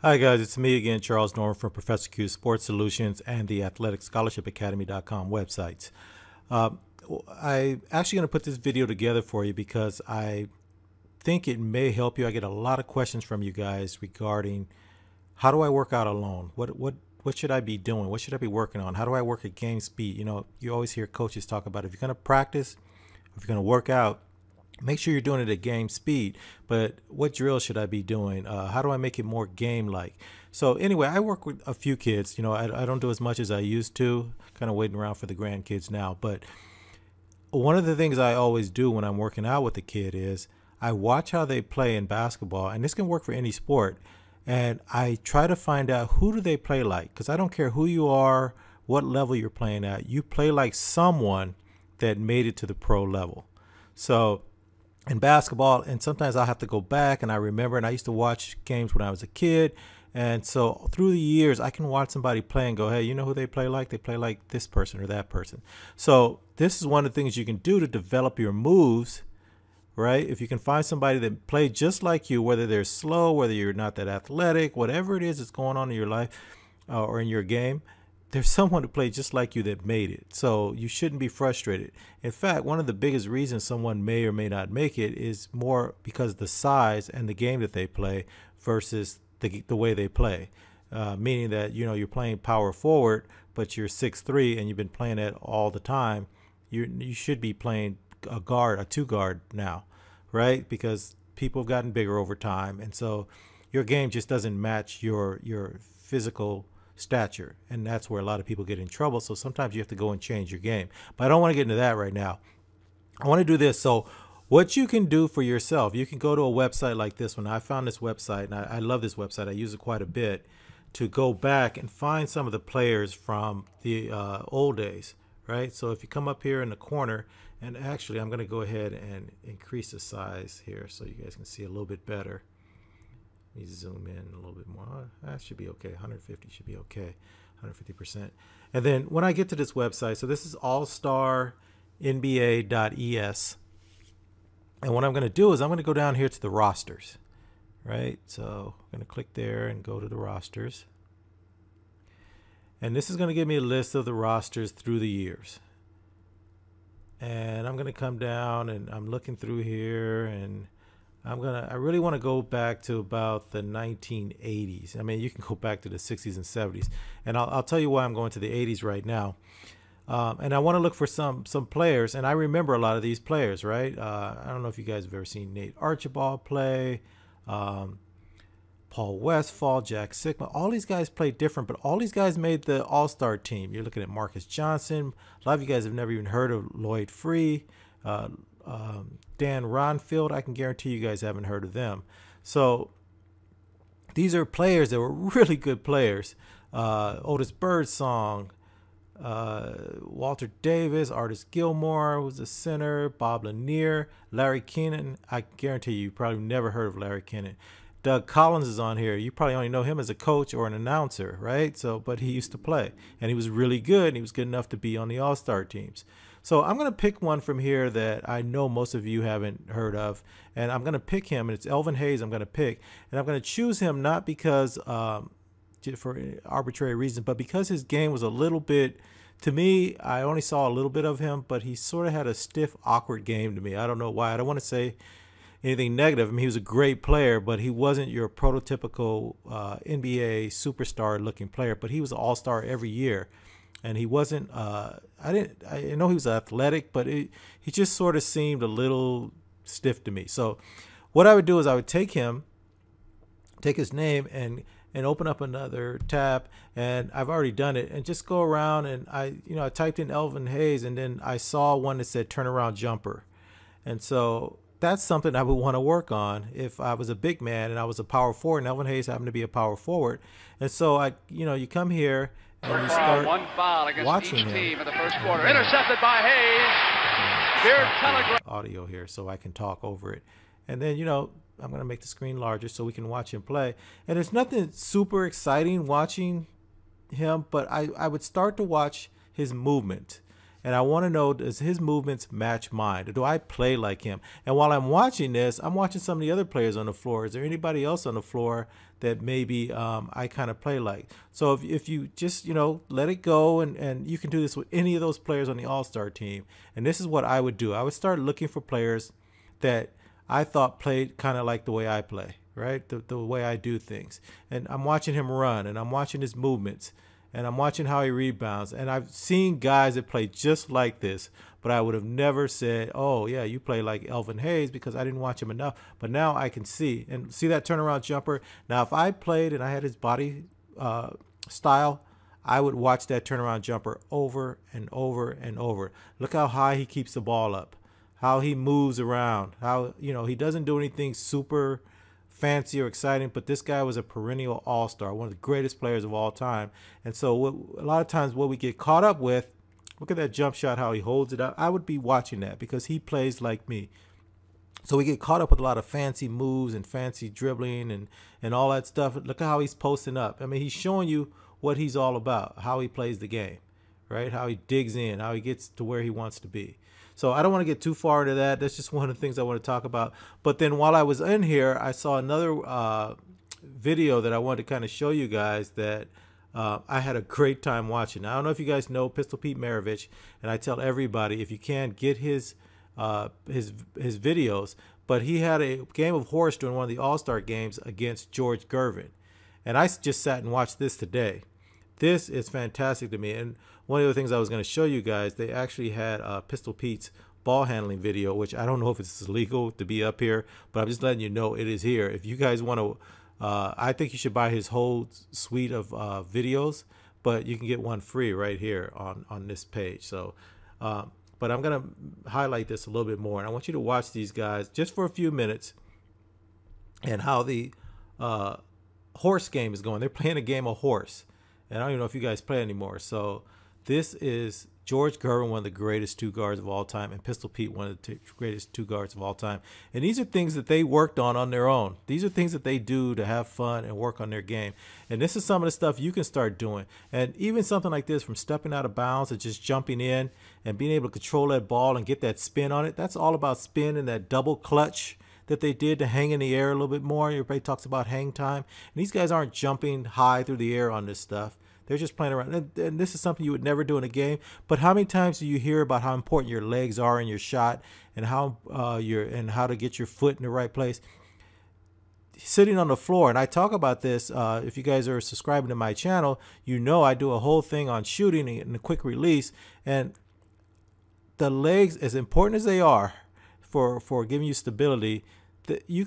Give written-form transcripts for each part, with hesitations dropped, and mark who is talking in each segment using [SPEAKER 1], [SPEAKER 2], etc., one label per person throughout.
[SPEAKER 1] Hi guys, it's me again, Charles Norman from Professor Q Sports Solutions and the Athletic Scholarship Academy.com websites. I'm actually going to put this video together for you because I think it may help you. I get a lot of questions from you guys regarding how do I work out alone? What should I be doing? What should I be working on? How do I work at game speed? You know, you always hear coaches talk about if you're going to practice, if you're going to work out, make sure you're doing it at game speed. But what drill should I be doing? How do I make it more game-like? So anyway, I work with a few kids. You know, I don't do as much as I used to. Kind of waiting around for the grandkids now. But one of the things I always do when I'm working out with the kid is I watch how they play in basketball, and this can work for any sport. And I try to find out who do they play like, because I don't care who you are, what level you're playing at. You play like someone that made it to the pro level. So in basketball, and sometimes I'll have to go back and I remember, and I used to watch games when I was a kid, and so through the years I can watch somebody play and go, hey, you know who they play like? They play like this person or that person. So this is one of the things you can do to develop your moves, right? If you can find somebody that play just like you, whether they're slow, whether you're not that athletic, whatever it is that's going on in your life or in your game, there's someone to play just like you that made it. So you shouldn't be frustrated. In fact, one of the biggest reasons someone may or may not make it is more because of the size and the game that they play versus the way they play. Meaning that, you know, you're playing power forward, but you're 6'3" and you've been playing it all the time. You should be playing a guard, a two guard now, right? Because people have gotten bigger over time. And so your game just doesn't match your physical stature, and that's where a lot of people get in trouble. So sometimes you have to go and change your game, but I don't want to get into that right now. I want to do this. So what you can do for yourself, you can go to a website like this one. I found this website, and I love this website. I use it quite a bit to go back and find some of the players from the old days, right? So if you come up here in the corner, and actually I'm going to go ahead and increase the size here so you guys can see a little bit better. Let me zoom in a little bit more. That should be okay. 150 should be okay. 150%. And then when I get to this website, so this is allstarnba.es. And what I'm going to do is I'm going to go down here to the rosters, right? So I'm going to click there and go to the rosters. And this is going to give me a list of the rosters through the years. And I'm going to come down and I'm looking through here, and I really want to go back to about the 1980s. I mean, you can go back to the 60s and 70s, and I'll tell you why I'm going to the 80s right now. And I want to look for some players, and I remember a lot of these players, right? I don't know if you guys have ever seen Nate Archibald play, Paul Westphal, Jack Sikma. All these guys played different, but all these guys made the All-Star team. You're looking at Marcus Johnson. A lot of you guys have never even heard of Lloyd Free. Dan Ronfield, I can guarantee you guys haven't heard of them. So these are players that were really good players. Otis Birdsong, Walter Davis, Artis Gilmore was the center, Bob Lanier, Larry Kennon. I guarantee you probably never heard of Larry Kennon. Doug Collins is on here. You probably only know him as a coach or an announcer, right? So, but he used to play, and he was really good, and he was good enough to be on the All-Star teams. So I'm going to pick one from here that I know most of you haven't heard of, and I'm going to pick him, and it's Elvin Hayes I'm going to pick. And I'm going to choose him not because for arbitrary reasons, but because his game was a little bit, to me, I only saw a little bit of him, but he sort of had a stiff, awkward game to me. I don't know why. I don't want to say anything negative. I mean, he was a great player, but he wasn't your prototypical NBA superstar looking player, but he was an all-star every year. And he wasn't, I know he was athletic, but he just sort of seemed a little stiff to me. So what I would do is I would take his name and open up another tab, and I've already done it, and just go around, and I typed in Elvin Hayes, and then I saw one that said turnaround jumper. And so that's something I would want to work on if I was a big man and I was a power forward, and Elvin Hayes happened to be a power forward. And so you come here and you start
[SPEAKER 2] one foul against
[SPEAKER 1] watching
[SPEAKER 2] each
[SPEAKER 1] him.
[SPEAKER 2] team in the first quarter. Intercepted by Hayes. Here, telegraph.
[SPEAKER 1] Audio here so I can talk over it. And then, I'm going to make the screen larger so we can watch him play. And there's nothing super exciting watching him, but I would start to watch his movement. and I want to know, does his movements match mine? Do I play like him? And while I'm watching this, I'm watching some of the other players on the floor. Is there anybody else on the floor that maybe I kind of play like? So if you just, let it go, and you can do this with any of those players on the All-Star team. And this is what I would do. I would start looking for players that I thought played kind of like the way I play, right? The way I do things. And I'm watching him run, and I'm watching his movements, and I'm watching how he rebounds. And I've seen guys that play just like this, but I would have never said, oh, yeah, you play like Elvin Hayes, because I didn't watch him enough. But now I can see. And see that turnaround jumper? Now, if I played and I had his body style, I would watch that turnaround jumper over and over and over. Look how high he keeps the ball up, how he moves around, how, he doesn't do anything super fancy or exciting, but this guy was a perennial all-star, one of the greatest players of all time. And so a lot of times what we get caught up with, look at that jump shot, how he holds it up. I would be watching that because he plays like me. So we get caught up with a lot of fancy moves and fancy dribbling and all that stuff. Look at how he's posting up. I mean, he's showing you what he's all about, how he plays the game, right? How he digs in, how he gets to where he wants to be. So I don't want to get too far into that. That's just one of the things I want to talk about. But then while I was in here, I saw another video that I wanted to kind of show you guys that I had a great time watching. Now, I don't know if you guys know Pistol Pete Maravich, and I tell everybody, if you can, get his videos. But he had a game of horse during one of the All-Star games against George Gervin. And I just sat and watched this today. This is fantastic to me. And one of the things I was going to show you guys, they actually had Pistol Pete's ball handling video, which I don't know if it's legal to be up here, but I'm just letting you know it is here. If you guys want to, I think you should buy his whole suite of videos, but you can get one free right here on this page. So, but I'm going to highlight this a little bit more, and I want you to watch these guys just for a few minutes and how the horse game is going. They're playing a game of horse, and I don't even know if you guys play anymore. So this is George Gervin, one of the greatest two guards of all time, and Pistol Pete, one of the greatest two guards of all time. And these are things that they worked on their own. These are things that they do to have fun and work on their game. And this is some of the stuff you can start doing. And even something like this, from stepping out of bounds and just jumping in and being able to control that ball and get that spin on it, that's all about spin and that double clutch that they did to hang in the air a little bit more. Everybody talks about hang time. And these guys aren't jumping high through the air on this stuff. They're just playing around. And this is something you would never do in a game. But how many times do you hear about how important your legs are in your shot, and how how to get your foot in the right place? Sitting on the floor, and I talk about this. If you guys are subscribing to my channel, you know I do a whole thing on shooting and the quick release. And the legs, as important as they are for giving you stability, that you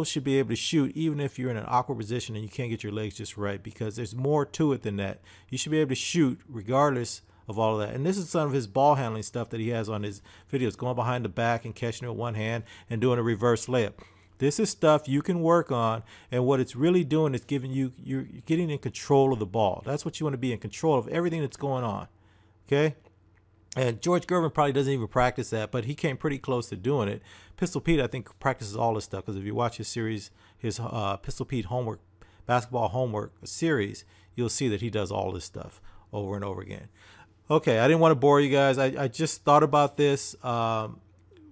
[SPEAKER 1] should be able to shoot even if you're in an awkward position and you can't get your legs just right, because there's more to it than that. You should be able to shoot regardless of all of that. And this is some of his ball handling stuff that he has on his videos, going behind the back and catching it with one hand and doing a reverse layup. This is stuff you can work on, and what it's really doing is you're getting in control of the ball. That's what you want to be, in control of everything that's going on. Okay? And George Gervin probably doesn't even practice that, but he came pretty close to doing it. Pistol Pete, I think, practices all this stuff, because if you watch his series, his Pistol Pete basketball homework series, you'll see that he does all this stuff over and over again. Okay, I didn't want to bore you guys. I just thought about this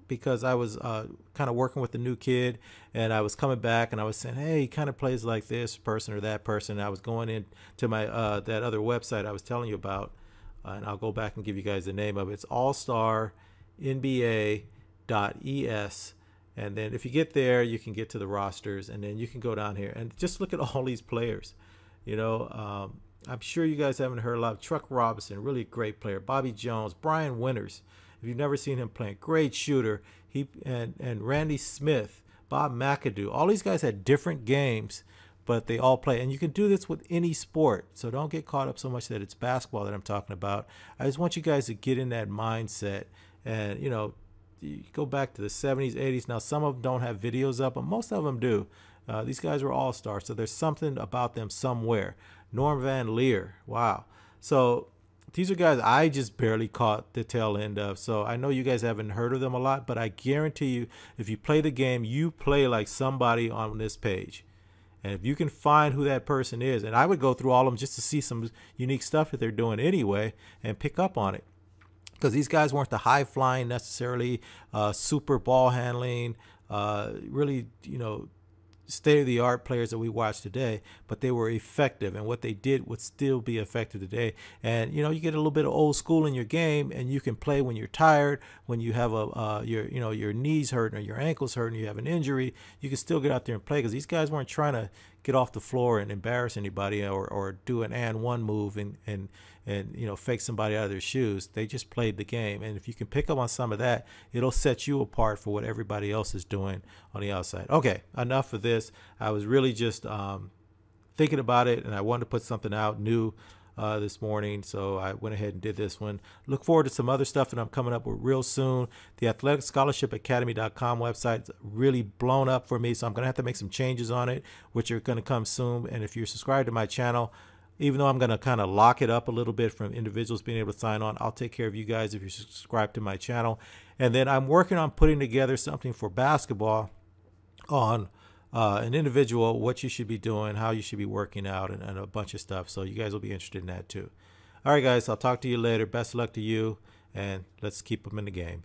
[SPEAKER 1] because I was kind of working with the new kid, and I was coming back, and I was saying, hey, he kind of plays like this person or that person. And I was going into my that other website I was telling you about. And I'll go back and give you guys the name of it. It's allstarnba.es. And then if you get there, you can get to the rosters, and then you can go down here and just look at all these players. I'm sure you guys haven't heard a lot of Truck Robinson, really great player. Bobby Jones, Brian Winters, if you've never seen him playing, great shooter. And Randy Smith, Bob McAdoo. All these guys had different games, but they all play. And you can do this with any sport. So don't get caught up so much that it's basketball that I'm talking about. I just want you guys to get in that mindset. And, you go back to the 70s, 80s. Now, some of them don't have videos up, but most of them do. These guys were all-stars, so there's something about them somewhere. Norm Van Leer, wow. So these are guys I just barely caught the tail end of. So I know you guys haven't heard of them a lot, but I guarantee you, if you play the game, you play like somebody on this page. And if you can find who that person is, and I would go through all of them just to see some unique stuff that they're doing anyway and pick up on it. because these guys weren't the high flying necessarily, super ball handling, really, state of the art players that we watch today, but they were effective, and what they did would still be effective today. And you get a little bit of old school in your game, and you can play when you're tired, when you have your knees hurting or your ankles hurting, you have an injury, you can still get out there and play, because these guys weren't trying to get off the floor and embarrass anybody, or do an and one move and fake somebody out of their shoes. They just played the game, and if you can pick up on some of that, it'll set you apart for what everybody else is doing on the outside. Okay, enough of this. I was really just thinking about it, and I wanted to put something out new this morning, so I went ahead and did this one. Look forward to some other stuff that I'm coming up with real soon. The Athletic Scholarship Academy.com website is really blown up for me, so I'm going to have to make some changes on it, which are going to come soon. And if you're subscribed to my channel, even though I'm going to kind of lock it up a little bit from individuals being able to sign on, I'll take care of you guys if you're subscribed to my channel. And then I'm working on putting together something for basketball on an individual, what you should be doing, how you should be working out, and a bunch of stuff. So you guys will be interested in that too. All right, guys, I'll talk to you later. Best of luck to you, and let's keep them in the game.